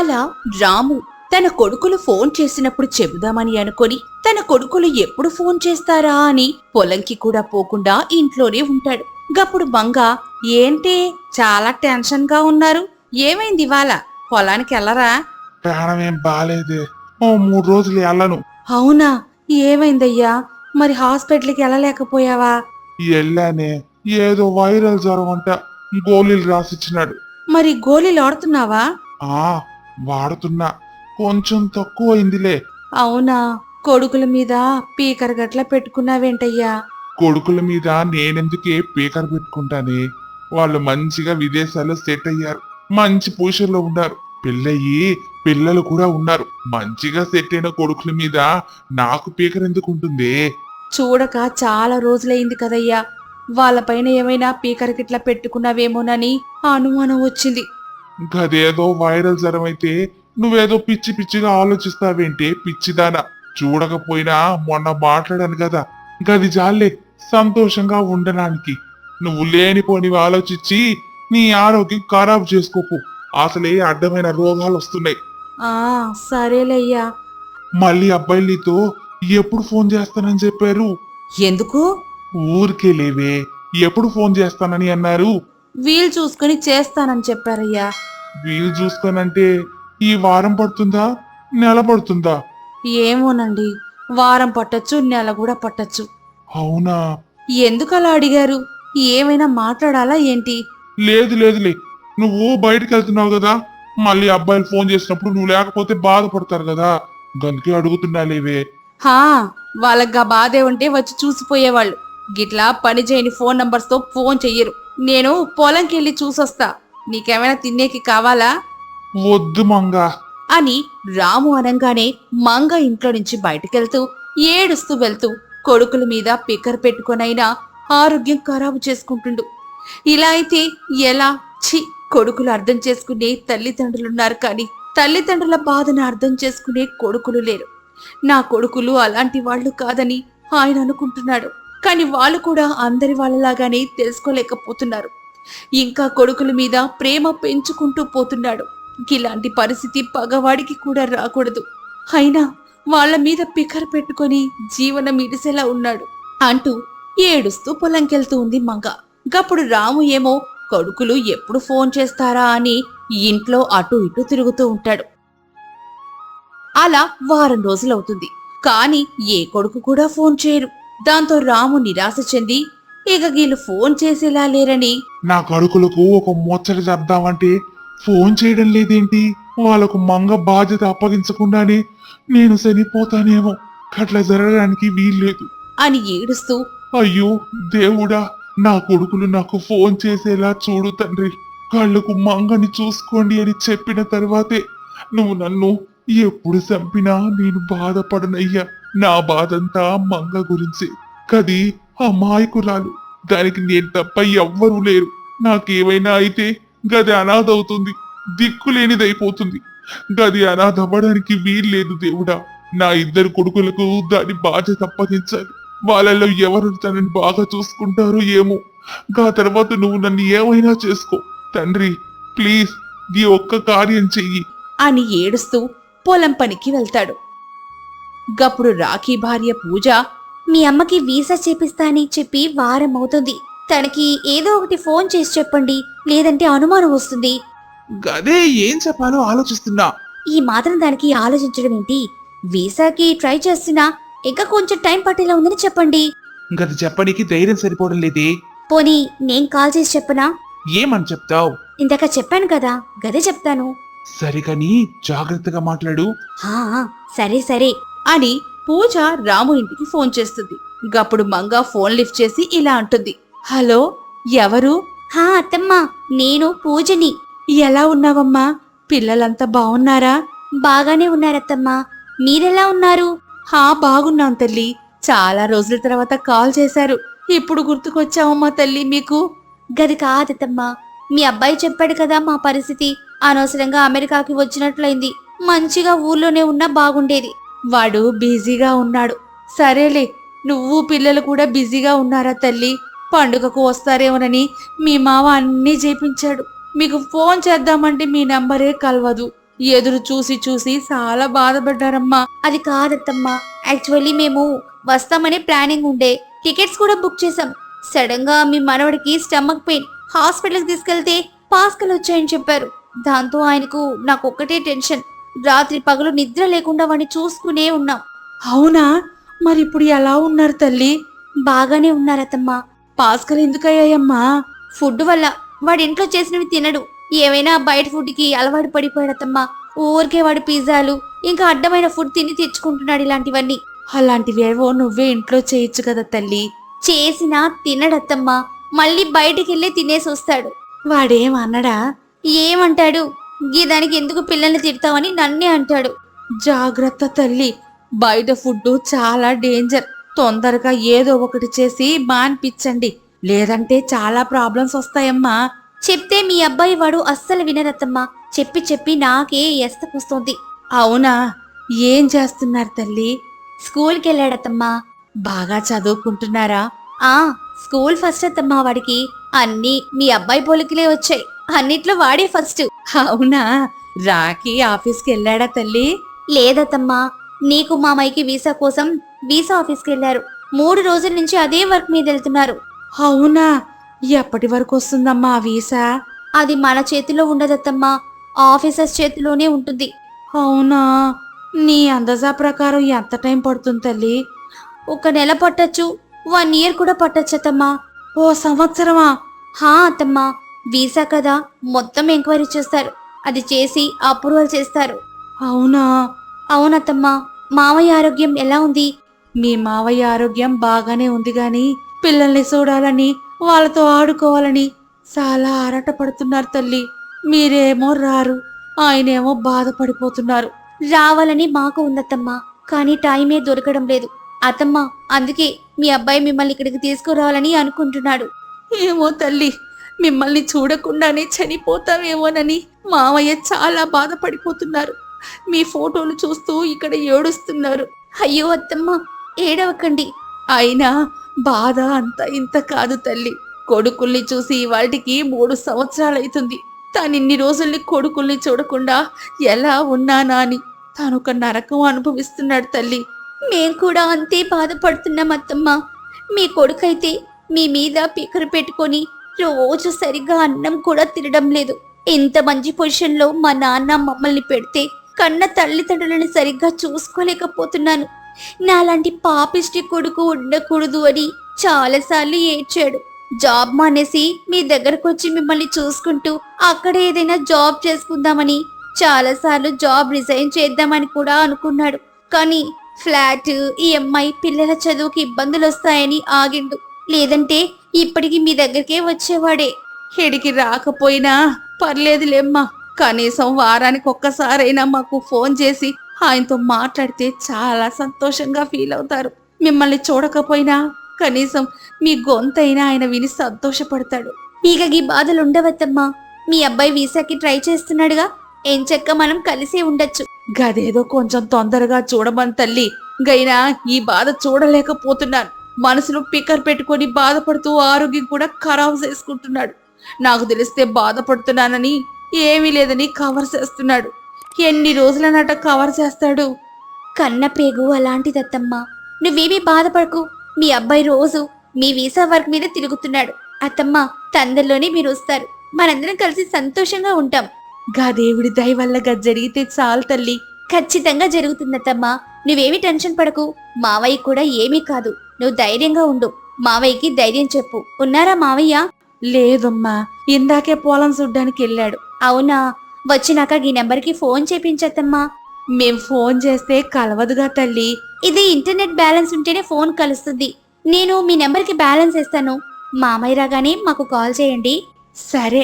అలా రాము తన కొడుకులు ఫోన్ చేసినప్పుడు చెబుదామని అనుకొని తన కొడుకులు ఎప్పుడు ఫోన్ చేస్తారా అని పొలంకి కూడా పోకుండా ఇంట్లోనే ఉంటాడు. గప్పుడు మంగ, ఏంటి చాలా టెన్షన్ గా ఉన్నారు, ఏమైంది ఇవాళ పొలానికి వెళ్ళరా? ప్రాణమేం బాలేదే, ఓ 3 రోజులు వెళ్ళను. అవునా, ఏమైందయ్యా? మరి హాస్పిటల్కి వెళ్ళలేకపోయావా? వెళ్ళానే, ఏదో వైరల్ జ్వరం అంట, గోళీలు రాసిచ్చినాడు. మరి గోళీలు ఆడుతున్నావా? ఆ వాడుతున్నా, కొంచెం తక్కువైందిలే. అవునా, కొడుకుల మీద పీకర గట్ల పెట్టుకున్నావేంటయ్యా? కొడుకుల మీద నేనెందుకే పీకర్ పెట్టుకుంటానే, వాళ్ళు మంచిగా విదేశాల్లో సెట్ అయ్యారు, మంచి పొజిషన్లో ఉన్నారు, పెళ్ళయి పిల్లలు కూడా ఉన్నారు. మంచిగా సెట్ అయిన కొడుకుల మీద నాకు పీకర్ ఎందుకు ఉంటుంది? చూడక చాలా రోజులైంది కదయ్యా, వాళ్ళపైన ఏమైనా పీకర గిట్ల పెట్టుకున్నావేమోనని అనుమానం వచ్చింది. గదేదో వైరల్ జ్వరం అయితే నువ్వేదో పిచ్చి పిచ్చిగా ఆలోచిస్తావేంటే పిచ్చిదానా. చూడకపోయినా మొన్న మాట్లాడాను కదా, గది జాలే సంతోషంగా ఉండడానికి. నువ్వు లేనిపోనివి ఆలోచించి నీ ఆరోగ్యం ఖరాబ్ చేసుకోకు, అసలే అడ్డమైన రోగాలు వస్తున్నాయి. ఆ సరేలయ్యా. మళ్ళీ అబ్బాయిలు నీతో ఎప్పుడు ఫోన్ చేస్తానని చెప్పారు? ఎందుకు? ఊరికే లేవే, ఎప్పుడు ఫోన్ చేస్తానని అన్నారు? వీలు చూసుకుని చేస్తానని చెప్పారయ్యా. వీలు చూసుకోనంటే ఈ వారం పడుతుందా, నెల పడుతుందా? ఏమోనండి, వారం పట్టొచ్చు, నెల కూడా పట్టొచ్చు. అవునా? ఎందుకలా అడిగారు? ఏమైనా మాట్లాడాలా ఏంటి? లేదులే, నువ్వు బయటికి వెళ్తున్నావు కదా, మళ్ళీ అబ్బాయిలు ఫోన్ చేసినప్పుడు నువ్వు లేకపోతే బాధపడతారు కదా, గందుకే అడుగుతున్నా లేవే. హా, వాళ్ళగా బాధే ఉంటే వచ్చి చూసిపోయేవాళ్ళు. గిట్లా పని చేయని ఫోన్ నంబర్స్ తో ఫోన్ చెయ్యరు. నేను పొలంకి వెళ్ళి చూసొస్తా, నీకేమైనా తినేకి కావాలా వద్దు మంగా. అని రాము అనంగానే మంగ ఇంట్లో నుంచి బయటకెళ్తూ ఏడుస్తూ వెళ్తూ కొడుకుల మీద పికర్ పెట్టుకొనైనా ఆరోగ్యం ఖరాబు చేసుకుంటుండు. ఇలా అయితే ఎలా? ఛీ, కొడుకులు అర్థం చేసుకునే తల్లిదండ్రులున్నారు కానీ తల్లిదండ్రుల బాధను అర్థం చేసుకునే కొడుకులు లేరు. నా కొడుకులు అలాంటి వాళ్ళు కాదని ఆయన అనుకుంటున్నాడు, కానీ వాళ్ళు కూడా అందరి వాళ్ళలాగానే తెలుసుకోలేకపోతున్నారు. ఇంకా కొడుకుల మీద ప్రేమ పెంచుకుంటూ పోతున్నాడు. ఇలాంటి పరిస్థితి పగవాడికి కూడా రాకూడదు, అయినా వాళ్ళ మీద పికర్ పెట్టుకొని జీవనం ఇడిసేలా ఉన్నాడు అంటూ ఏడుస్తూ పొలంకెళ్తూ ఉంది మంగ. గప్పుడు రాము ఏమో కొడుకులు ఎప్పుడు ఫోన్ చేస్తారా అని ఇంట్లో అటు ఇటు తిరుగుతూ ఉంటాడు. అలా వారం రోజులవుతుంది, కాని ఏ కొడుకు కూడా ఫోన్ చేయరు. దాంతో రాము నిరాశ చెంది ఇక వీళ్ళు ఫోన్ చేసేలా లేరని, నా కడుకులకు ఒక ముచ్చట చెప్దామంటే ఫోన్ చేయడం లేదేంటి, వాళ్ళకు మంగ బాధ్యత అప్పగించకుండానే నేను చనిపోతానేమో, అట్లా జరగడానికి వీల్లేదు అని ఏడుస్తూ, అయ్యో దేవుడా, నా కొడుకులు నాకు ఫోన్ చేసేలా చూడు తండ్రి, కళ్ళకు మంగని చూసుకోండి అని చెప్పిన తర్వాతే నువ్వు నన్ను ఎప్పుడు చంపినా నేను బాధపడనయ్యా. నా బాధంతా మంగ గురించి, కది అమాయకురాలు, దానికి నేను తప్ప ఎవ్వరూ లేరు. నాకేమైనా అయితే గది అనాథవుతుంది, దిక్కులేనిదైపోతుంది. గది అనాథవ్వడానికి వీల్లేదు దేవుడా. నా 2 కొడుకులకు దాని బాధ్యత అప్పగించాలి. వాళ్ళలో ఎవరు తనని బాగా చూసుకుంటారో ఏమో. ఆ తర్వాత నువ్వు నన్ను ఏమైనా చేసుకో తండ్రి, ప్లీజ్ ఈ ఒక్క కార్యం చెయ్యి అని ఏడుస్తూ పొలం పనికి వెళ్తాడు. గప్పుడు రాఖీ భార్య పూజ, మీ అమ్మకి వీసా చేపిస్తా అని చెప్పి వారం అవుతుంది. తనకి ఏదో ఒకటి ఫోన్ చేసి చెప్పండి, లేదంటే అనుమానం వస్తుంది. గదే ఏం చెప్పాలో ఆలోచిస్తున్నా. ఈ మాత్రం దానికి ఆలోచించడం ఏంటి? వీసాకి ట్రై చేస్తున్నా, ఇంకా కొంచెం టైం పట్టేలా ఉందని చెప్పండి. గది చెప్పడానికి ధైర్యం సరిపోవడం లేదే. పోనీ నేను కాల్ చేసి చెప్పనా? ఏమని చెప్తావు? ఇందాక చెప్పాను కదా, గదే చెప్తాను. సరే కానీ జాగ్రత్తగా మాట్లాడు. హా సరే సరే అని పూజ రాము ఇంటికి ఫోన్ చేస్తుంది. గప్పుడు మంగ ఫోన్ లిఫ్ట్ చేసి ఇలా అంటుంది, హలో, ఎవరు? హా అత్తమ్మా, నేను పూజని. ఎలా ఉన్నావమ్మా? పిల్లలంతా బావున్నారా? బాగానే ఉన్నారత్తమ్మా, మీరెలా ఉన్నారు? హా బాగున్నాం తల్లి, చాలా రోజుల తర్వాత కాల్ చేశారు, ఇప్పుడు గుర్తుకొచ్చావమ్మా తల్లి మీకు. గది కాదత్తమ్మా, మీ అబ్బాయి చెప్పాడు కదా మా పరిస్థితి, అనవసరంగా అమెరికాకి వచ్చినట్లయింది. మంచిగా ఊర్లోనే ఉన్నా బాగుండేది. వాడు బిజీగా ఉన్నాడు. సరేలే, నువ్వు పిల్లలు కూడా బిజీగా ఉన్నారా తల్లి? పండుగకు వస్తారేమోనని మీ మావ అన్నీ చేపించాడు. మీకు ఫోన్ చేద్దామంటే మీ నంబరే కలవదు. ఎదురు చూసి చూసి చాలా బాధపడ్డారమ్మా. అది కాదత్తమ్మా, యాక్చువల్లీ మేము వస్తామనే ప్లానింగ్ ఉండే, టికెట్స్ కూడా బుక్ చేసాం. సడన్ గా మీ మనవడికి స్టమక్ పెయిన్, హాస్పిటల్కి తీసుకెళ్తే పాస్కల్ వచ్చాయని చెప్పారు. దాంతో ఆయనకు నాకు ఒక్కటే టెన్షన్. రాత్రి పగలు నిద్ర లేకుండా వాడిని చూసుకునే ఉన్నాం. అవునా? మరి ఇప్పుడు ఎలా ఉన్నారు తల్లి? బాగానే ఉన్నారత్తమ్మా. పాస్కల్ ఎందుకయ్యాయమ్మా? ఫుడ్ వల్ల. వాడి ఇంట్లో చేసినవి తినడు, ఏమైనా బయట ఫుడ్కి అలవాటు పడిపోయాడత్తమ్మా. ఊరికే వాడు పిజ్జాలు ఇంకా అడ్డమైన ఫుడ్ తిని తెచ్చుకుంటున్నాడు. ఇలాంటివన్నీ అలాంటివేవో నువ్వే ఇంట్లో చేయొచ్చు కదా తల్లి. చేసినా తినడత్తమ్మా, మళ్ళీ బయటికెళ్ళి తినేసి వస్తాడు. వాడేం అన్నడా? ఏమంటాడు, గీదానికి ఎందుకు పిల్లల్ని తిడతావని నన్నే అంటాడు. జాగ్రత్త తల్లి, బయట ఫుడ్ చాలా డేంజర్. తొందరగా ఏదో ఒకటి చేసి మాన్పించండి, లేదంటే చాలా ప్రాబ్లమ్స్ వస్తాయమ్మా. చెప్తే మీ అబ్బాయి వాడు అస్సలు వినరత్తమ్మా. చెప్పి చెప్పి నాకే ఎస్తకొస్తోంది. అవునా? ఏం చేస్తున్నారు తల్లి? స్కూల్కి వెళ్ళాడత్తమ్మా. బాగా చదువుకుంటున్నారా? ఆ స్కూల్ ఫస్ట్ అత్తమ్మా. వాడికి అన్నీ మీ అబ్బాయి పోలికలే వచ్చాయి, అన్నిట్లో వాడే ఫస్ట్. అవునా? రాకీ ఆఫీస్కి వెళ్ళాడా తల్లి? లేదత్తమ్మా, నీకు మామయ్యకి వీసా కోసం వీసా ఆఫీస్కి వెళ్ళారు. 3 రోజుల నుంచి అదే వర్క్ మీద వెళ్తున్నారు. అవునా? ఎప్పటి వరకు వస్తుందమ్మా ఆ వీసా? అది మన చేతిలో ఉండదత్తమ్మా, ఆఫీసర్స్ చేతిలోనే ఉంటుంది. అవునా? నీ అందజా ప్రకారం ఎంత టైం పడుతుంది తల్లి? 1 నెల పట్టొచ్చు, 1 ఇయర్ కూడా పట్టొచ్చత్తమ్మా. ఓ సంవత్సరమా? హా అత్తమ్మా, వీసా కదా, మొత్తం ఎంక్వైరీ చేస్తారు. అది చేసి అప్రూవల్ చేస్తారు. అవునా? అవునత్తమ్మా. మామయ్య ఆరోగ్యం ఎలా ఉంది? మీ మావయ్య ఆరోగ్యం బాగానే ఉంది గాని పిల్లల్ని చూడాలని వాళ్ళతో ఆడుకోవాలని చాలా ఆరాటపడుతున్నారు తల్లి. మీరేమో రారు, ఆయనేమో బాధపడిపోతున్నారు. రావాలని మాకు ఉందత్తమ్మా, కానీ టైమే దొరకడం లేదు అత్తమ్మా. అందుకే మీ అబ్బాయి మిమ్మల్ని ఇక్కడికి తీసుకురావాలని అనుకుంటున్నాడు. ఏమో తల్లి, మిమ్మల్ని చూడకుండానే చనిపోతామేమోనని మావయ్య చాలా బాధపడిపోతున్నారు. మీ ఫోటోలు చూస్తూ ఇక్కడ ఏడుస్తున్నారు. అయ్యో అత్తమ్మా, ఏడవకండి. అయినా బాధ అంత ఇంత కాదు తల్లి. కొడుకుల్ని చూసి వాటికి 3 సంవత్సరాలైతుంది. తానిన్ని రోజుల్ని కొడుకుల్ని చూడకుండా ఎలా ఉన్నానా అని తానొక నరకం అనుభవిస్తున్నాడు తల్లి. మేం కూడా అంతే బాధపడుతున్నాం అత్తమ్మా. మీ కొడుకైతే మీ మీద పికరు పెట్టుకొని రోజు సరిగ్గా అన్నం కూడా తినడం లేదు. ఇంత మంచి పొజిషన్లో మా నాన్న మమ్మల్ని పెడితే కన్న తల్లిదండ్రులను సరిగ్గా చూసుకోలేకపోతున్నాను. నాలాంటి పాపిష్టి కొడుకు ఉండకూడదు అని చాలాసార్లు ఏడ్చాడు. జాబ్ మానేసి మీ దగ్గరకు వచ్చి మిమ్మల్ని చూసుకుంటూ అక్కడ ఏదైనా జాబ్ చేసుకుందామని చాలాసార్లు జాబ్ రిజైన్ చేద్దామని కూడా అనుకున్నాడు. కానీ ఫ్లాట్, ఈఎంఐ, పిల్లల చదువుకి ఇబ్బందులు వస్తాయని ఆగిండు. లేదంటే ఇప్పటికి మీ దగ్గరికే వచ్చేవాడే. ఇడికి రాకపోయినా పర్లేదులేమ్మా, కనీసం వారానికి ఒక్కసారైనా మాకు ఫోన్ చేసి ఆయనతో మాట్లాడితే చాలా సంతోషంగా ఫీల్ అవుతారు. మిమ్మల్ని చూడకపోయినా కనీసం మీ గొంతైనా ఆయన విని సంతోషపడతాడు. ఇక ఈ బాధలు ఉండవద్దమ్మా. మీ అబ్బాయి వీసాకి ట్రై చేస్తున్నాడుగా, ఎంచక్క మనం కలిసే ఉండొచ్చు. గదేదో కొంచెం తొందరగా చూడమని తల్లి. గైనా ఈ బాధ చూడలేకపోతున్నాను. మనసులో పికర్ పెట్టుకొని బాధపడుతూ ఆరోగ్యం కూడా ఖరాబ్ చేసుకుంటున్నాడు. నాకు తెలిస్తే బాధపడుతున్నానని ఏమీ లేదని కవర్ చేస్తున్నాడు. ఎన్ని రోజులనట కవర్ చేస్తాడు? కన్న పేగు అలాంటిదత్తమ్మా. నువ్వేమీ బాధపడకు. మీ అబ్బాయి రోజు మీ వీసా వర్క్ మీద తిరుగుతున్నాడు. అత్తమ్మా, తొందరలోనే మీరు వస్తారు. మనందరం కలిసి సంతోషంగా ఉంటాం. గా దేవుడి దయ వల్ల గా జరిగితే చాలు తల్లి. ఖచ్చితంగా జరుగుతుందత్తమ్మా. నువ్వేమీ టెన్షన్ పడకు. మావయ్య కూడా ఏమీ కాదు. నువ్వు ధైర్యంగా ఉండు. మావయ్యకి ధైర్యం చెప్పు. ఉన్నారా మావయ్య? లేదమ్మా, ఇందాకే పొలం చూడ్డానికి వెళ్ళాడు. అవునా? వచ్చినాక ఈ నెంబర్కి ఫోన్ చేపించత్తమ్మా. మేం ఫోన్ చేస్తే కలవదుగా తల్లి. ఇది ఇంటర్నెట్ బ్యాలెన్స్ ఉంటేనే ఫోన్ కలుస్తుంది. నేను మీ నెంబర్కి బ్యాలెన్స్ వేస్తాను. మామయ్య రాగానే మాకు కాల్ చేయండి. సరే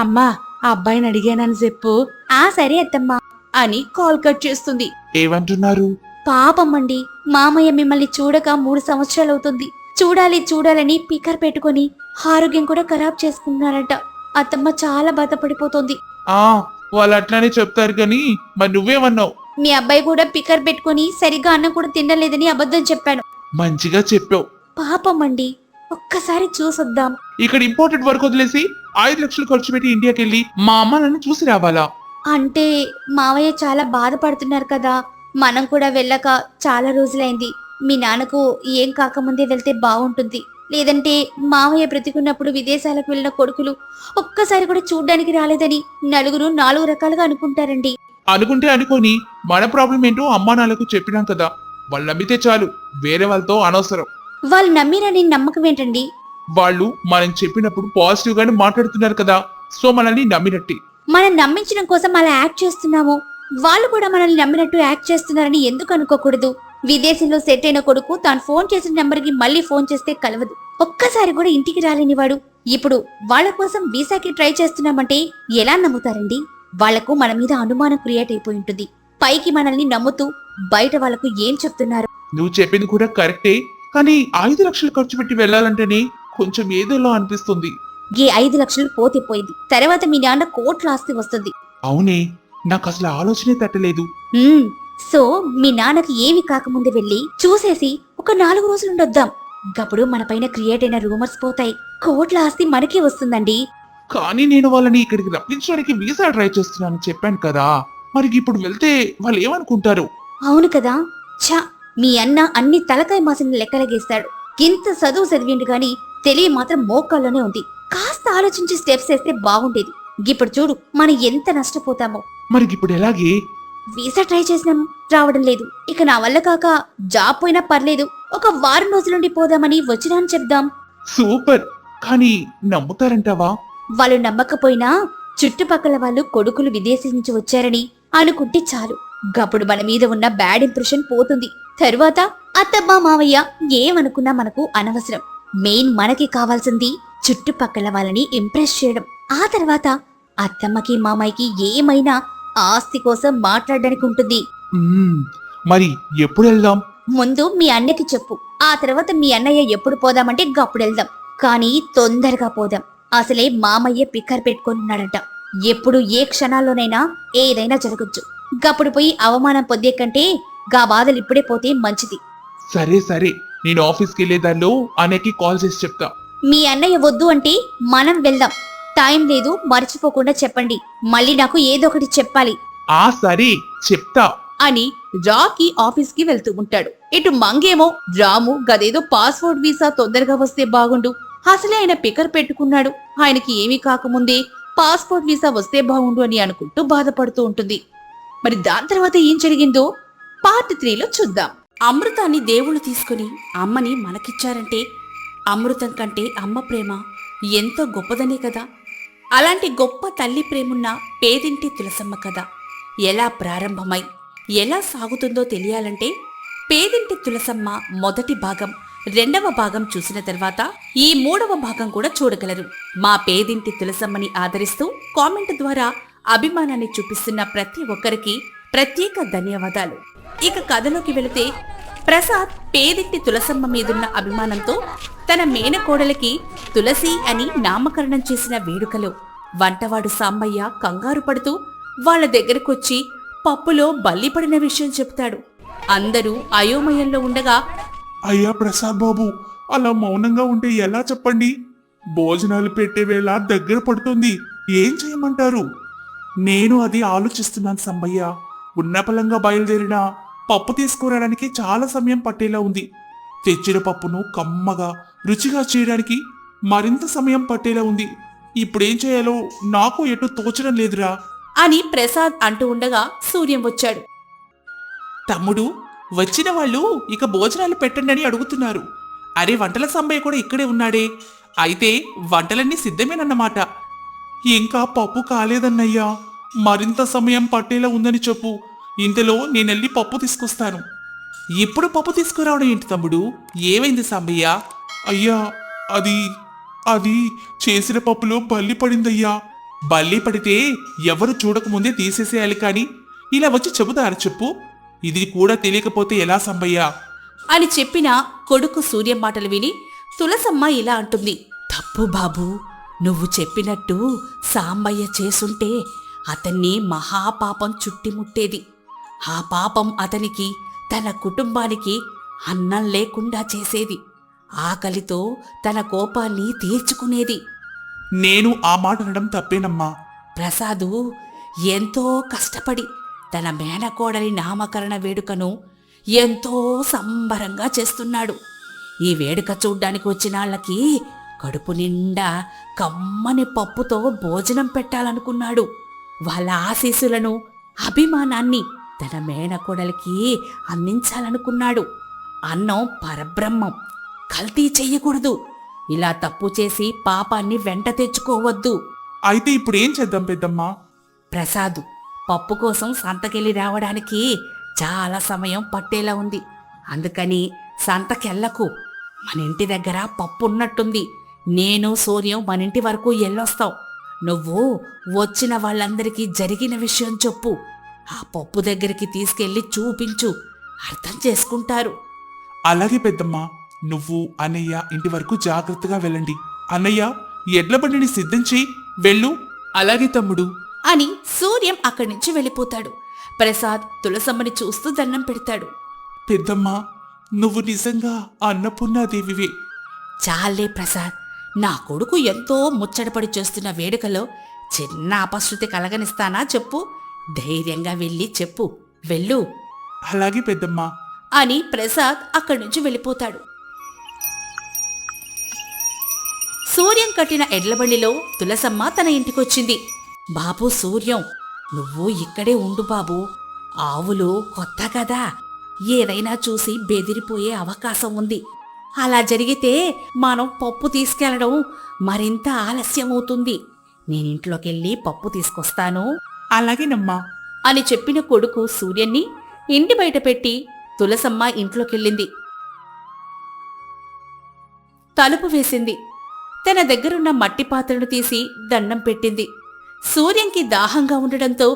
అమ్మా, అబ్బాయిని అడిగానని చెప్పు. ఆ సరే అత్తమ్మా అని కాల్ కట్ చేస్తుంది. ఏమంటున్నారు? పాపమ్మండి, మామయ్య మిమ్మల్ని చూడక 3 సంవత్సరాలు అవుతుంది. చూడాలని పికర్ పెట్టుకొని ఆరోగ్యం కూడా ఖరాబ్ చేసుకున్నారట. అత్తమ్మ చాలా బాధపడిపోతుంది. వాళ్ళు అట్లానే చెప్తారు కానీ మరి నువ్వేమన్నావు? మీ అబ్బాయి కూడా పికర్ పెట్టుకొని సరిగ్గా అన్నం కూడా తినలేదని అబద్ధం చెప్పాను. మంచిగా చెప్పావు. పాపమ్మండి, ఒక్కసారి చూసొద్దాం. ఇక్కడ ఇంపార్టెంట్ వర్క్ వదిలేసి 5 లక్షలు ఖర్చు పెట్టి ఇండియాకి వెళ్ళి మా అమ్మ నన్ను చూసి రావాలా? అంటే మావయ్య చాలా బాధపడుతున్నారు కదా, మనం కూడా వెళ్ళక చాలా రోజులైంది. మీ నాన్నకు ఏం కాకముందే వెళ్తే బాగుంటుంది. లేదంటే మావయ్య బ్రతికున్నప్పుడు విదేశాలకు వెళ్ళిన కొడుకులు ఒక్కసారి కూడా చూడ్డానికి రాలేదని నలుగురు 4 రకాలుగా అనుకుంటారండి. అనుకుంటే అనుకోని, మన ప్రాబ్లం ఏంటో అమ్మా నాన్నలకు చెప్పినాం కదా, వాళ్ళు నమ్మితే చాలు, వేరే వాళ్ళతో అనవసరం. వాళ్ళు నమ్మిరని నమ్మకం ఏంటండి? వాళ్ళు మనం చెప్పినప్పుడు పాజిటివ్ గానే మాట్లాడుతున్నారు కదా, సో మనల్ని నమ్మినట్టే. మనం నమ్మించడం కోసం అలా యాక్ట్ చేస్తున్నాము, వాళ్ళు కూడా మనల్ని నమ్మినట్టు యాక్ట్ చేస్తున్నారని ఎందుకు అనుకోకూడదు? విదేశంలో సెట్ అయిన కొడుకు తాను ఫోన్ చేసిన నెంబర్కి మళ్ళీ ఫోన్ చేస్తే కలవదు, ఒక్కసారి కూడా ఇంటికి రాలేని వాడు ఇప్పుడు వాళ్ళ కోసం వీసాకి ట్రై చేస్తున్నామంటే ఎలా నమ్ముతారండి? వాళ్లకు మన మీద అనుమానం క్రియేట్ అయిపోయి ఉంటుంది. పైకి మనల్ని నమ్ముతూ బయట వాళ్లకు ఏం చెప్తున్నారు? నువ్వు చెప్పింది కూడా కరెక్టే, కానీ 5 లక్షలు ఖర్చు పెట్టి వెళ్ళాలంటేనే కొంచెం ఏదోలా అనిపిస్తుంది. ఈ 5 లక్షలు పోతే పోయింది, తర్వాత మీ నాన్న కోట్ల ఆస్తి వస్తుంది. అవునే, నాకు అసలు ఆలోచనే తట్టలేదు. సో మీ నాన్నకి ఏమి కాకముందే వెళ్ళి చూసేసి ఒక 4 రోజులు ఉండొద్దాం. గప్పుడు మన పైన క్రియేట్ అయిన రూమర్స్ పోతాయి, కోట్ల ఆస్తి మనకే వస్తుందండి. కానీ నేను వాళ్ళని ఇక్కడికి రప్పించడానికి వీసా ట్రై చేస్తున్నాను చెప్పాను కదా, మరి ఇప్పుడు వెళ్తే వాళ్ళు ఏమనుకుంటారు? అవును కదా, ఛా, మీ అన్న అన్ని తలకాయ మాసిన లెక్కలగేస్తాడు. ఇంత చదువు చదివిండు గాని తెలివి మాత్రం మోకాల్లోనే ఉంది. కాస్త ఆలోచించి స్టెప్స్ వేస్తే బాగుండేది. ఇప్పుడు చూడు మనం ఎంత నష్టపోతామో. మరి ఇప్పుడు ఎలాగే? వీసా ట్రై చేసినాం, రావడం లేదు. ఇక నా వల్ల కాక జాబ్ పోయినా పర్లేదు, ఒక వారం రోజులుండి పోదామని వచ్చినా అని చెప్దాం. సూపర్, కానీ నమ్ముతారంటావా? వాళ్ళు నమ్మకపోయినా చుట్టుపక్కల వాళ్ళు కొడుకులు విదేశీ నుంచి వచ్చారని అనుకుంటే చాలు, గప్పుడు మన మీద ఉన్న బ్యాడ్ ఇంప్రెషన్ పోతుంది. తరువాత అత్తమ్మ మావయ్య ఏమనుకున్నా మనకు అనవసరం. మెయిన్ మనకి కావాల్సింది చుట్టుపక్కల వాళ్ళని ఇంప్రెస్ చేయడం. ఆ తర్వాత అత్తమ్మకి మామయ్యకి ఏమైనా ఆస్తి కోసం మాట్లాడడానికి ఉంటుంది. మరి ఎప్పుడు వెళ్దాం? ముందు మీ అన్నకి చెప్పు, ఆ తర్వాత మీ అన్నయ్య ఎప్పుడు పోదామంటే గప్పుడు వెళ్దాం. కానీ తొందరగా పోదాం, అసలే మామయ్య పిక్కర్ పెట్టుకొనున్నాడట. ఎప్పుడు ఏ క్షణాల్లోనైనా ఏదైనా జరగచ్చు. గప్పుడు పోయి అవమానం పొందే కంటే గా బాధలు ఇప్పుడే పోతే మంచిది. సరే సరే, నేను ఆఫీస్కి వెళ్లేదాల్లో అన్నయ్యకి కాల్ చేసి చెప్తా. మీ అన్నయ్య వద్దు అంటే మనం వెళ్దాం. టైం లేదు, మర్చిపోకుండా చెప్పండి. మళ్ళీ నాకు ఏదో ఒకటి చెప్పాలి. ఆ సరే చెప్తా అని రాకీ ఆఫీస్కి వెళ్తూ ఉంటాడు. ఇటు మంగేమో రాము గదేదో పాస్పోర్ట్ వీసా తొందరగా వస్తే బాగుండు, అసలే ఆయన పికర్ పెట్టుకున్నాడు, ఆయనకి ఏమీ కాకముందే పాస్పోర్ట్ వీసా వస్తే బాగుండు అని అనుకుంటూ బాధపడుతూ ఉంటుంది. మరి దాని తర్వాత ఏం జరిగిందో పార్ట్ 3లో చూద్దాం. అమృతాన్ని దేవుళ్ళు తీసుకుని అమ్మని మనకిచ్చారంటే అమృతం కంటే అమ్మ ప్రేమ ఎంతో గొప్పదనే కదా. అలాంటి గొప్ప తల్లి ప్రేమున్న పేదింటి తులసమ్మ కథ ఎలా ప్రారంభమై ఎలా సాగుతుందో తెలియాలంటే పేదింటి తులసమ్మ మొదటి భాగం, 2వ భాగం చూసిన తర్వాత ఈ 3వ భాగం కూడా చూడగలరు. మా పేదింటి తులసమ్మని ఆదరిస్తూ కామెంట్ ద్వారా అభిమానాన్ని చూపిస్తున్న ప్రతి ఒక్కరికి ప్రత్యేక ధన్యవాదాలు. ఇక కథలోకి వెళితే ప్రసాద్ పేదింటి తులసమ్మ మీదున్న అభిమానంతో తన మేనకోడలికి తులసి అని నామకరణం చేసిన వేడుకలో వంటవాడు సాంబయ్య కంగారు పడుతూ వాళ్ల దగ్గరకొచ్చి పప్పులో బల్లిపడిన విషయం చెప్తాడు. అందరూ అయోమయంలో ఉండగా, అయ్యా ప్రసాద్ బాబు, అలా మౌనంగా ఉంటే ఎలా చెప్పండి? భోజనాలు పెట్టే వేళ దగ్గర పడుతుంది, ఏం చేయమంటారు? నేను అది ఆలోచిస్తున్నాను సంబయ్య. ఉన్నపలంగా బయలుదేరిన పప్పు తీసుకురావడానికి చాలా సమయం పట్టేలా ఉంది. తెచ్చిన పప్పును కమ్మగా రుచిగా చేయడానికి మరింత సమయం పట్టేలా ఉంది. ఇప్పుడేం చేయాలో నాకు ఎటు తోచడం లేదురా అని ప్రసాద్ అంటూ ఉండగా సూర్యం వచ్చాడు. తమ్ముడు, వచ్చిన వాళ్ళు ఇక భోజనాలు పెట్టండి అని అడుగుతున్నారు. అరే, వంటల సంబయ్య కూడా ఇక్కడే ఉన్నాడే, అయితే వంటలన్నీ సిద్ధమేనన్నమాట. ఇంకా పప్పు కాలేదన్నయ్యా, మరింత సమయం పట్టేలా ఉందని చెప్పు. ఇంతలో నేనెళ్ళి పప్పు తీసుకొస్తాను. ఇప్పుడు పప్పు తీసుకురావడం ఏంటి తమ్ముడు? ఏమైంది సంబయ్య? అయ్యా, అది చేసిన పప్పులో బల్లి పడిందయ్యా. బల్లి పడితే ఎవరు చూడకముందే తీసేసేయాలి, కానీ ఇలా వచ్చి చెబుతారు చెప్పు. ఇది కూడా తెలియకపోతే ఎలా సంబయ్య? అని చెప్పిన కొడుకు సూర్యం మాటలు విని తులసమ్మ ఇలా అంటుంది. తప్పు బాబు, నువ్వు చెప్పినట్టు సాంబయ్య చేసుంటే అతన్ని మహాపాపం చుట్టిముట్టేది. ఆ పాపం అతనికి, తన కుటుంబానికి అన్నం లేకుండా చేసేది. ఆకలితో తన కోపాన్ని తీర్చుకునేది. నేను ఆ మాట అనడం తప్పేనమ్మా. ప్రసాదు, ఎంతో కష్టపడి తన మేనకోడలి నామకరణ వేడుకను ఎంతో సంబరంగా చేస్తున్నాడు. ఈ వేడుక చూడ్డానికి వచ్చిన వాళ్ళకి కడుపు నిండా కమ్మని పప్పుతో భోజనం పెట్టాలనుకున్నాడు. వాళ్ళ ఆశీస్సులను, అభిమానాన్ని తన మేనకోడలికి అందించాలనుకున్నాడు. అన్నం పరబ్రహ్మం, కల్తీ చెయ్యకూడదు. ఇలా తప్పు చేసి పాపాన్ని వెంట తెచ్చుకోవద్దు. అయితే ఇప్పుడేం చేద్దాం పెద్దమ్మా? ప్రసాద్, పప్పు కోసం సంతకెళ్ళి రావడానికి చాలా సమయం పట్టేలా ఉంది. అందుకని సంతకెళ్లకు. మన ఇంటి దగ్గర పప్పు ఉన్నట్టుంది. నేను సూర్యం మన ఇంటి వరకు ఎల్లొస్తాం. నువ్వు వచ్చిన వాళ్ళందరికీ జరిగిన విషయం చెప్పు. ఆ పప్పు దగ్గరికి తీసుకెళ్లి చూపించు, అర్థం చేసుకుంటారు. అలాగే పెద్దమ్మా, నువ్వు అన్నయ్య ఇంటి వరకు జాగ్రత్తగా వెళ్ళండి. అన్నయ్య, ఎడ్ల బండిని సిద్ధం చెయ్యి, వెళ్ళు. అలాగే తమ్ముడు అని సూర్యం అక్కడి నుంచి వెళ్ళిపోతాడు. ప్రసాద్ తులసమ్మని చూస్తూ దండం పెడతాడు. పెద్దమ్మా, నువ్వు నిజంగా అన్నపూర్ణాదేవివే. చాలే ప్రసాద్, నా కొడుకు ఎంతో ముచ్చటపడి చేస్తున్న వేడుకలో చిన్న అపశృతి కలగనిస్తానా చెప్పు? ధైర్యంగా వెళ్ళి చెప్పు, వెళ్ళు అలాగే పెద్దమ్మా అని ప్రసాద్ అక్కడి నుంచి వెళ్ళిపోతాడు. సూర్యం కట్టిన ఎడ్లబండిలో తులసమ్మ తన ఇంటికొచ్చింది. బాబూ సూర్యం, నువ్వు ఇక్కడే ఉండు బాబూ. ఆవులు కొత్త కదా, ఏదైనా చూసి బెదిరిపోయే అవకాశం ఉంది. అలా జరిగితే మనం పప్పు తీసుకెళ్లడం మరింత ఆలస్యమవుతుంది. నేనింట్లోకెళ్ళి పప్పు తీసుకొస్తాను అలాగేనమ్మా అని చెప్పిన కొడుకు సూర్యన్ని ఇంటి బయట పెట్టి తులసమ్మ ఇంట్లోకెళ్ళింది. తలుపు వేసింది. తన దగ్గరున్న మట్టి పాత్రను తీసి దండం పెట్టింది. సూర్యంకి దాహంగా ఉండడంతో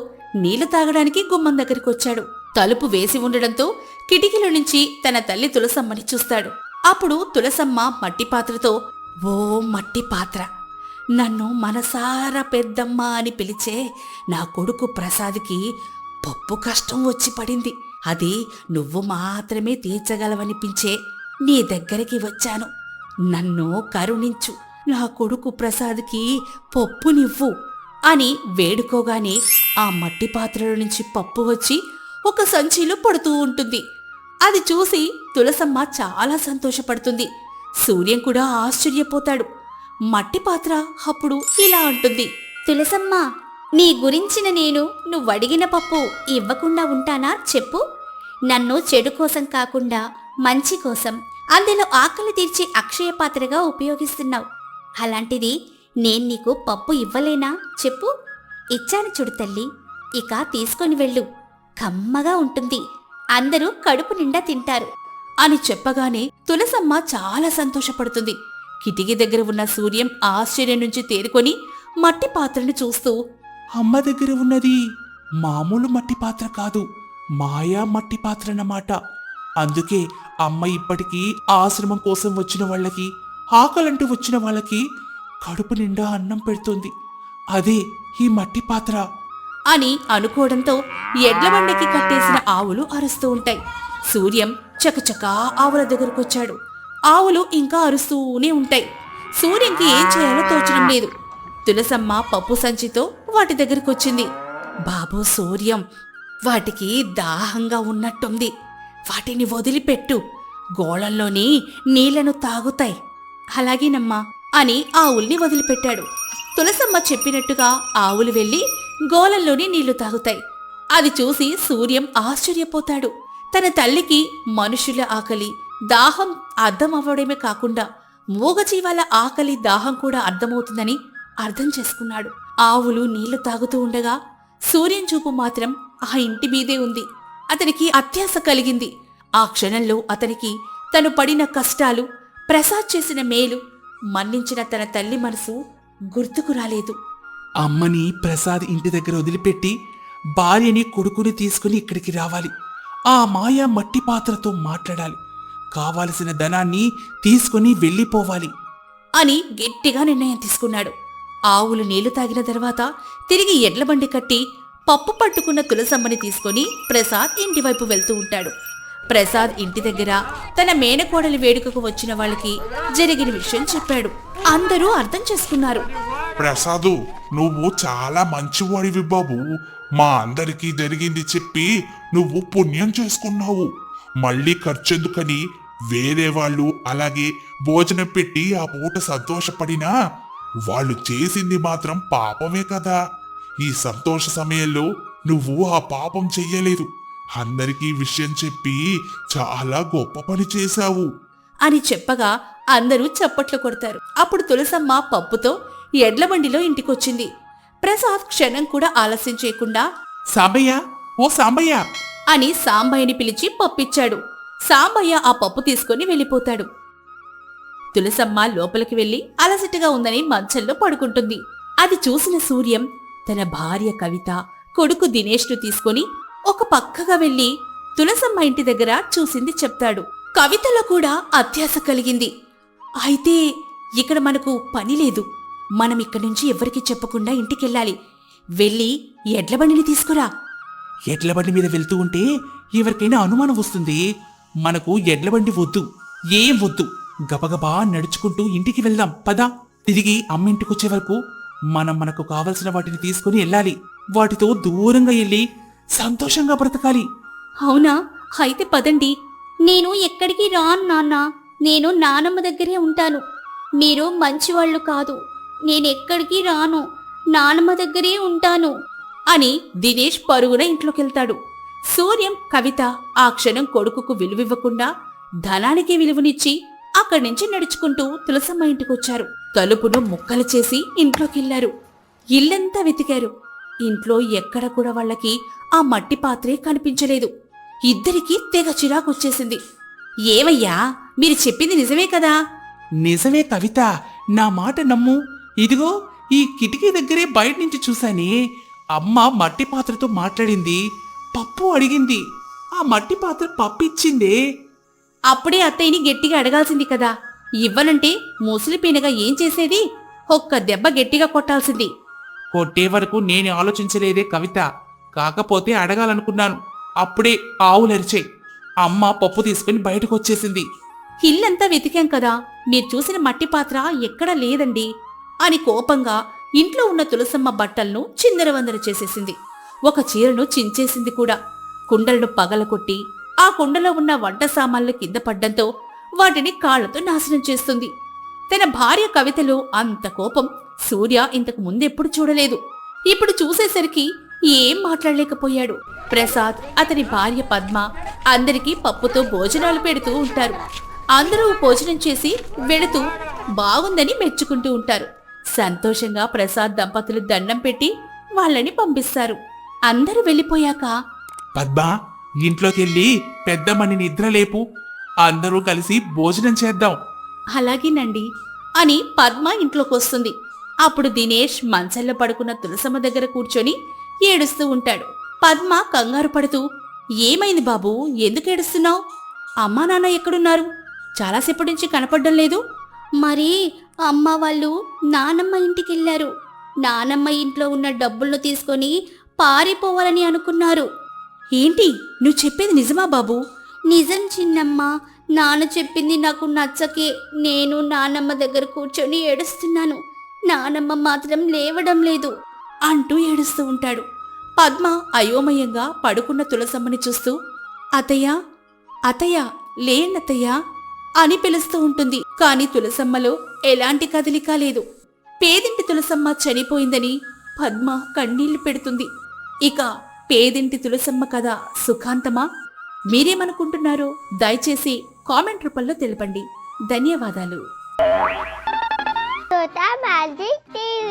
నీళ్లు తాగడానికి గుమ్మం దగ్గరికొచ్చాడు. తలుపు వేసి ఉండడంతో కిటికీలో నుంచి తన తల్లి తులసమ్మని చూస్తాడు. అప్పుడు తులసమ్మ మట్టి పాత్రతో, ఓ మట్టి పాత్ర, నన్ను మనసారా పెద్దమ్మ అని పిలిచే నా కొడుకు ప్రసాద్కి పప్పు కష్టం వచ్చి పడింది. అది నువ్వు మాత్రమే తీర్చగలవనిపించే నీ దగ్గరికి వచ్చాను. నన్ను కరుణించు, నా కొడుకు ప్రసాద్కి పప్పునివ్వు అని వేడుకోగానే ఆ మట్టి పాత్రలో నుంచి పప్పు వచ్చి ఒక సంచిలో పడుతూ ఉంటుంది. అది చూసి తులసమ్మ చాలా సంతోషపడుతుంది. సూర్యం కూడా ఆశ్చర్యపోతాడు. మట్టి పాత్ర అప్పుడు ఇలా అంటుంది. తులసమ్మ, నీ గురించిన నేను నువ్వడిగిన పప్పు ఇవ్వకుండా ఉంటానా చెప్పు? నన్ను చెడు కోసం కాకుండా మంచి కోసం, అందులో ఆకలి తీర్చే అక్షయ పాత్రగా ఉపయోగిస్తున్నావు. అలాంటిది నేను నీకు పప్పు ఇవ్వలేనా చెప్పు? ఇచ్చాను చూడు తల్లి, ఇక తీసుకొని వెళ్ళు. కమ్మగా ఉంటుంది, అందరూ కడుపు నిండా తింటారు అని చెప్పగానే తులసమ్మ చాలా సంతోషపడుతుంది. కిటికీ దగ్గర ఉన్న సూర్యం ఆశ్చర్యం నుంచి తేరుకొని మట్టి పాత్రను చూస్తూ, అమ్మ దగ్గర ఉన్నది మామూలు మట్టి పాత్ర కాదు, మాయా మట్టి పాత్ర అన్నమాట. అందుకే అమ్మ ఇప్పటికీ ఆశ్రమం కోసం వచ్చిన వాళ్ళకి, ఆకలంటూ వచ్చిన వాళ్ళకి కడుపు నిండా అన్నం పెడుతుంది. అదే ఈ మట్టి పాత్ర అని అనుకోవడంతో ఎడ్లబండికి కట్టేసిన ఆవులు అరుస్తూ ఉంటాయి. సూర్యం చకచకా ఆవుల దగ్గరకొచ్చాడు. ఆవులు ఇంకా అరుస్తూనే ఉంటాయి. సూర్యంకి ఏం చేయాలో తోచడం లేదు. తులసమ్మ పప్పు సంచితో వాటి దగ్గరకొచ్చింది. బాబూ సూర్యం, వాటికి దాహంగా ఉన్నట్టుంది, వాటిని వదిలిపెట్టు, గోళంలోని నీళ్లను తాగుతాయి. అలాగేనమ్మా అని ఆవుల్ని వదిలిపెట్టాడు. తులసమ్మ చెప్పినట్టుగా ఆవులు వెళ్లి గోళంలోని నీళ్లు తాగుతాయి. అది చూసి సూర్యం ఆశ్చర్యపోతాడు. తన తల్లికి మనుషుల ఆకలి, దాహం అర్థమవ్వడమే కాకుండా మూగజీవాల ఆకలి, దాహం కూడా అర్థమవుతుందని అర్థం చేసుకున్నాడు. ఆవులు నీళ్లు తాగుతూ ఉండగా సూర్యం చూపు మాత్రం ఆ ఇంటి మీదే ఉంది. అతనికి అత్యాశ కలిగింది. ఆ క్షణంలో అతనికి తను పడిన కష్టాలు, ప్రసాద్ చేసిన మేలు, మన్నించిన తన తల్లి మనసు గుర్తుకు రాలేదు. అమ్మని ప్రసాద్ ఇంటి దగ్గర వదిలిపెట్టి భార్యని, కొడుకుని తీసుకుని ఇక్కడికి రావాలి. ఆ మాయా మట్టి పాత్రతో మాట్లాడాలి. కావలసిన ధనాన్ని తీసుకుని వెళ్ళిపోవాలి అని గట్టిగా నిర్ణయం తీసుకున్నాడు. ఆవులు నీళ్లు తాగిన తర్వాత తిరిగి ఎడ్లబండి కట్టి పప్పు పట్టుకున్న తులసమ్మని తీసుకుని ప్రసాద్ ఇంటివైపు వెళ్తూ ఉంటాడు. ప్రసాద్ ఇంటి దగ్గర తన మేనకోడలి వేడుకకు వచ్చిన వాళ్ళకి జరిగిన విషయం చెప్పాడు. అందరూ అర్థం చేసుకున్నారు. ప్రసాదు, నువ్వు చాలా మంచివాడివి బాబు. మా అందరికీ జరిగింది చెప్పి నువ్వు పుణ్యం చేసుకున్నావు. మళ్ళీ ఖర్చెందుకని వేరే వాళ్ళు అలాగే భోజనం పెట్టి ఆ పూట సంతోషపడినా వాళ్ళు చేసింది మాత్రం పాపమే కదా. ఈ సంతోష సమయంలో నువ్వు ఆ పాపం చెయ్యలేదు. అందరికీ విషయం చెప్పి చాలా గొప్ప పని చేశావు అని చెప్పగా అందరూ చప్పట్లు కొడతారు. అప్పుడు తులసమ్మ పప్పుతో ఎడ్లబండిలో ఇంటికొచ్చింది. ప్రసాద్ క్షణం కూడా ఆలస్యం చేయకుండా సాంబయ్య, ఓ సాంబయ్య అని సాంబయ్యని పిలిచి పప్పిచ్చాడు. సాంబయ్య ఆ పప్పు తీసుకుని వెళ్ళిపోతాడు. తులసమ్మ లోపలికి వెళ్లి అలసటగా ఉందని మంచంలో పడుకుంటుంది. అది చూసిన సూర్యం తన భార్య కవిత, కొడుకు దినేష్ను తీసుకుని ఒక పక్కగా వెళ్లి తులసమ్మ ఇంటి దగ్గర చూసింది చెప్తాడు. కవితలో కూడా అత్యాశ కలిగింది. అయితే ఇక్కడ మనకు పని లేదు. మనం ఇక్కడి నుంచి ఎవరికీ చెప్పకుండా ఇంటికెళ్ళాలి. వెళ్ళి ఎడ్లబండిని తీసుకురా. ఎడ్లబండి మీద వెళ్తూ ఉంటే ఎవరికైనా అనుమానం వస్తుంది. మనకు ఎడ్లబండి వద్దు, ఏం వద్దు. గబగబా నడుచుకుంటూ ఇంటికి వెళ్దాం పదా. తిరిగి అమ్మింటికొచ్చే వరకు మనకు కావలసిన వాటిని తీసుకుని వెళ్ళాలి. వాటితో దూరంగా వెళ్ళి సంతోషంగా బ్రతకాలి. అవునా? అయితే పదండి. నేను ఎక్కడికి రాను నాన్న. నేను నానమ్మ దగ్గరే ఉంటాను. మీరు మంచివాళ్ళు కాదు. నేనెక్కడికి రాను. నానమ్మ దగ్గరే ఉంటాను అని దినేష్ పరుగున ఇంట్లోకెళ్తాడు. సూర్యం, కవిత ఆ క్షణం కొడుకుకు విలువివ్వకుండా ధనానికి విలువనిచ్చి అక్కడి నుంచి నడుచుకుంటూ తులసమ్మ ఇంటికొచ్చారు. తలుపును ముక్కలు చేసి ఇంట్లోకెళ్లారు. ఇల్లంతా వెతికారు. ఇంట్లో ఎక్కడ కూడా వాళ్ళకి ఆ మట్టి పాత్రే కనిపించలేదు. ఇద్దరికీ తెగ చిరాకొచ్చేసింది. ఏవయ్యా, మీరు చెప్పింది నిజమే కదా? నిజమే కవిత, నా మాట నమ్ము. ఇదిగో ఈ కిటికీ దగ్గరే బయట నుంచి చూశానే. అమ్మ మట్టి పాత్రతో మాట్లాడింది, పప్పు అడిగింది. ఆ మట్టి పాత్ర పప్పు ఇచ్చిందే. అప్పుడే అత్తయ్యని గట్టిగా అడగాల్సింది కదా. ఇవ్వనంటే ముసలిపీనగా ఏం చేసేది? ఒక్క దెబ్బ గట్టిగా కొట్టాల్సింది. కొట్టే వరకు నేను ఆలోచించలేదే కవిత. కాకపోతే అడగాలనుకున్నాను. అప్పుడే ఆవులరిచాయి. అమ్మ పప్పు తీసుకుని బయటకు వచ్చేసింది. ఇల్లంతా వెతికాం కదా, మీరు చూసిన మట్టి పాత్ర ఎక్కడా లేదండి అని కోపంగా ఇంట్లో ఉన్న తులసమ్మ బట్టలను చిందరవందర చేసేసింది. ఒక చీరను చించేసింది కూడా. కుండలను పగలకొట్టి ఆ కుండలో ఉన్న వంట సామాన్లు కింద పడ్డంతో వాటిని కాళ్లతో నాశనం చేస్తుంది. తన భార్య కవితలో అంత కోపం సూర్య ఇంతకు ముందెప్పుడు చూడలేదు. ఇప్పుడు చూసేసరికి ఏం మాట్లాడలేకపోయాడు. ప్రసాద్, అతని భార్య పద్మ అందరికీ పప్పుతో భోజనాలు పెడుతూ ఉంటారు. అందరూ భోజనం చేసి వెళుతూ బాగుందని మెచ్చుకుంటూ ఉంటారు. సంతోషంగా ప్రసాద్ దంపతులు దండం పెట్టి వాళ్ళని పంపిస్తారు. అందరూ వెళ్ళిపోయాక పద్మ, ఇంట్లోకెళ్ళి పెద్దమ్మని నిద్రలేపు. అందరూ కలిసి భోజనం చేద్దాం. అలాగేనండి అని పద్మ ఇంట్లోకొస్తుంది. అప్పుడు దినేష్ మంచంలో పడుకున్న తులసమ్మ దగ్గర కూర్చొని ఏడుస్తూ ఉంటాడు. పద్మ కంగారు పడుతూ, ఏమైంది బాబూ, ఎందుకు ఏడుస్తున్నావు? అమ్మా నాన్న ఎక్కడున్నారు? చాలాసేపటి నుంచి కనపడ్డం లేదు. మరి అమ్మ వాళ్ళు నానమ్మ ఇంటికెళ్లారు. నానమ్మ ఇంట్లో ఉన్న డబ్బులను తీసుకొని పారిపోవాలని అనుకున్నారు. ఏంటి నువ్వు చెప్పేది నిజమా బాబూ? నిజం చిన్నమ్మ. నాన్న చెప్పింది నాకు నచ్చకే నేను నానమ్మ దగ్గర కూర్చొని ఏడుస్తున్నాను. నానమ్మ మాత్రం లేవడం లేదు అంటూ ఏడుస్తూ ఉంటాడు. పద్మ అయోమయంగా పడుకున్న తులసమ్మని చూస్తూ, అతయ్య అతయ్య, లేనత్తయ్య అని పిలుస్తూ ఉంటుంది. కాని తులసమ్మలో ఎలాంటి కదలిక లేదు. పేదింటి తులసమ్మ చనిపోయిందని పద్మ కన్నీళ్లు పెడుతుంది. ఇక పేదింటి తులసమ్మ కథ సుఖాంతమా? మీరేమనుకుంటున్నారో దయచేసి కామెంట్ రూపంలో తెలపండి. ధన్యవాదాలు. Total Magic TV.